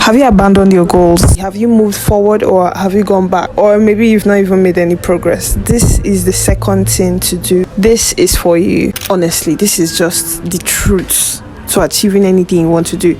Have you abandoned your goals? Have you moved forward, or have you gone back? Or maybe you've not even made any progress. This is the second thing to do. This is for you. Honestly, this is just the truth to achieving anything you want to do.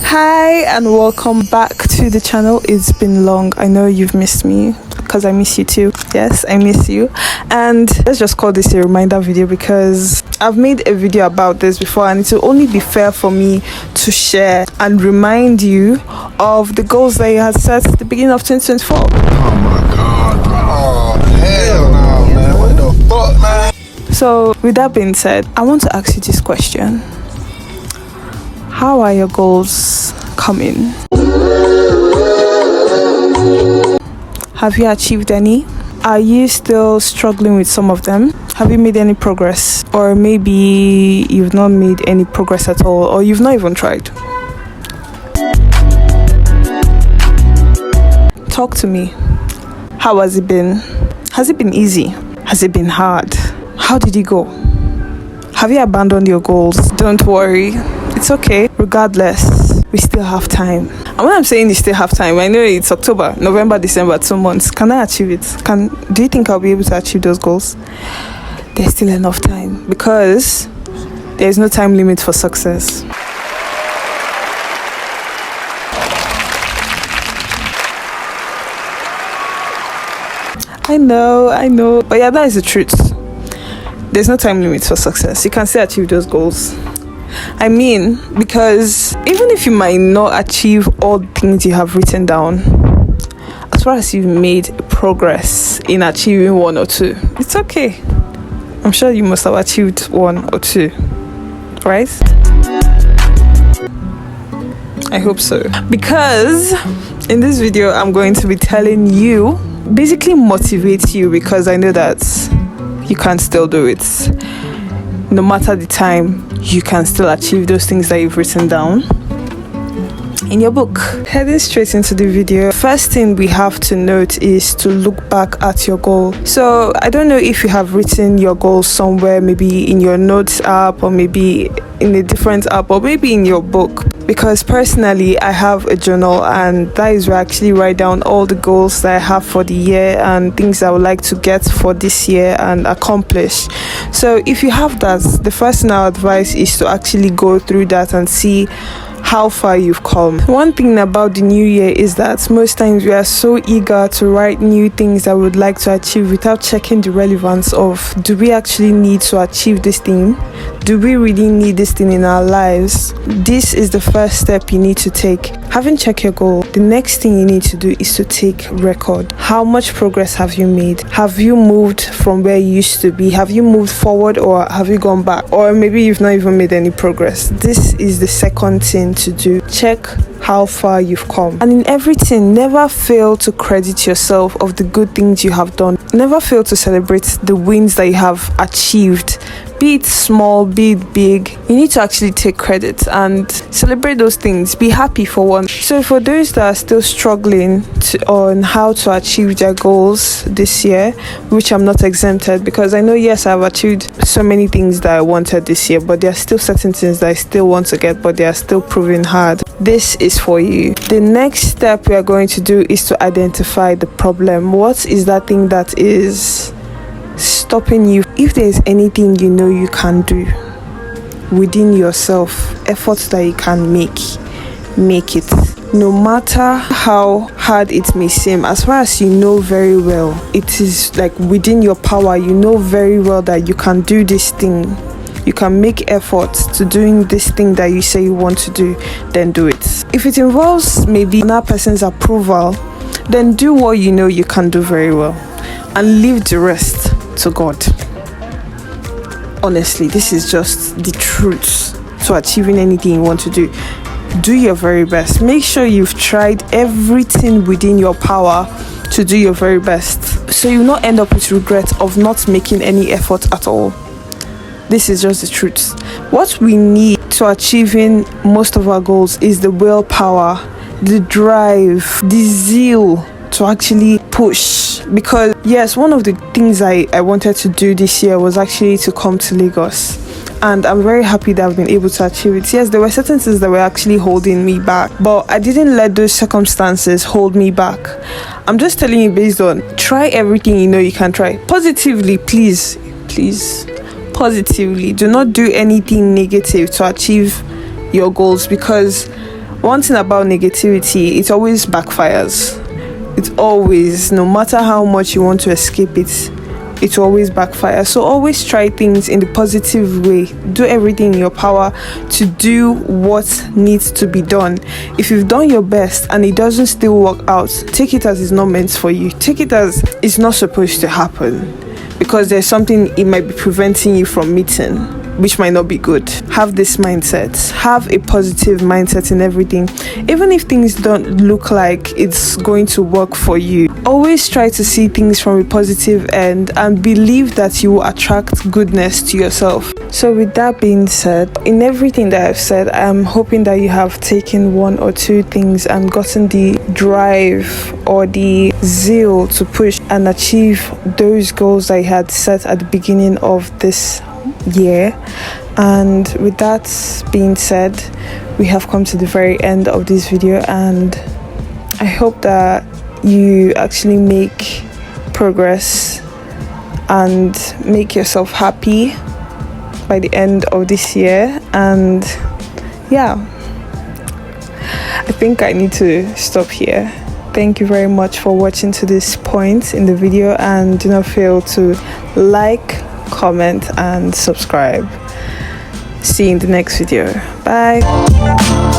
Hi and welcome back to the channel. It's been long. I know you've missed me because I miss you too. Yes, I miss you. And let's just call this a reminder video because I've made a video about this before, and it will only be fair for me to share and remind you of the goals that you had set at the beginning of 2024. Oh my god, bro. Oh, hell no, man. What the fuck, man? So with that being said, I want to ask you this question. How are your goals coming? Have you achieved any? Are you still struggling with some of them? Have you made any progress? Or maybe you've not made any progress at all, or you've not even tried? Talk to me. How has it been? Has it been easy? Has it been hard? How did it go? Have you abandoned your goals? Don't worry. It's okay. Regardless, we still have time. And when I'm saying you still have time, I know it's October, November, December, 2 months. Can I achieve it? Do you think I'll be able to achieve those goals? There's still enough time because there's no time limit for success. I know. But yeah, that is the truth. There's no time limit for success. You can still achieve those goals. I mean, because even if you might not achieve all the things you have written down, as far as you've made progress in achieving one or two, it's okay. I'm sure you must have achieved one or two, right? I hope so. Because in this video, I'm going to be telling you, basically motivate you, because I know that you can still do it. No matter the time, you can still achieve those things that you've written down in your book. Heading straight into the video, first thing we have to note is to look back at your goal. So I don't know if you have written your goal somewhere, maybe in your notes app, or maybe in a different app, or maybe in your book. Because personally, I have a journal, and that is where I actually write down all the goals that I have for the year and things I would like to get for this year and accomplish. So if you have that, the first thing I advise is to actually go through that and see how far you've come. One thing about the new year is that most times we are so eager to write new things that we would like to achieve without checking the relevance of, do we actually need to achieve this thing? Do we really need this thing in our lives? This is the first step you need to take. Having checked your goal, the next thing you need to do is to take record. How much progress have you made? Have you moved from where you used to be? Have you moved forward, or have you gone back? Or maybe you've not even made any progress. This is the second thing to do. Check how far you've come. And in everything, never fail to credit yourself of the good things you have done. Never fail to celebrate the wins that you have achieved. Be it small, be it big, you need to actually take credit and celebrate those things. Be happy for one. So for those that are still struggling on how to achieve their goals this year, which I'm not exempted, because I know, yes, I've achieved so many things that I wanted this year, but there are still certain things that I still want to get, but they are still proving hard. This is for you. The next step we are going to do is to identify the problem. What is that thing that is stopping you? If there is anything you know you can do within yourself, efforts that you can make it. No matter how hard it may seem, as far as you know very well, it is like within your power. You know very well that you can do this thing. You can make efforts to doing this thing that you say you want to do, then do it. If it involves maybe another person's approval, then do what you know you can do very well and leave the rest to God. Honestly, this is just the truth to achieving anything you want to do. Do your very best. Make sure you've tried everything within your power to do your very best, so you will not end up with regret of not making any effort at all. This is just the truth. What we need to achieving most of our goals is the willpower the drive, the zeal to actually push. Because yes, one of the things I wanted to do this year was actually to come to Lagos, and I'm very happy that I've been able to achieve it. Yes, there were certain things that were actually holding me back, but I didn't let those circumstances hold me back. I'm just telling you, based on, try everything you know you can try positively. Please positively, do not do anything negative to achieve your goals, because one thing about negativity, it always backfires. It's always, no matter how much you want to escape it, it will always backfire. So always try things in the positive way. Do everything in your power to do what needs to be done. If you've done your best and it doesn't still work out, take it as it's not meant for you. Take it as it's not supposed to happen, because there's something it might be preventing you from meeting, which might not be good. Have this mindset. Have a positive mindset in everything. Even if things don't look like it's going to work for you, always try to see things from a positive end and believe that you will attract goodness to yourself. So with that being said, in everything that I've said, I'm hoping that you have taken one or two things and gotten the drive or the zeal to push and achieve those goals that you had set at the beginning of this year. And with that being said, we have come to the very end of this video, and I hope that you actually make progress and make yourself happy by the end of this year. And yeah, I think I need to stop here. Thank you very much for watching to this point in the video, and do not fail to like, comment and subscribe. See you in the next video. Bye.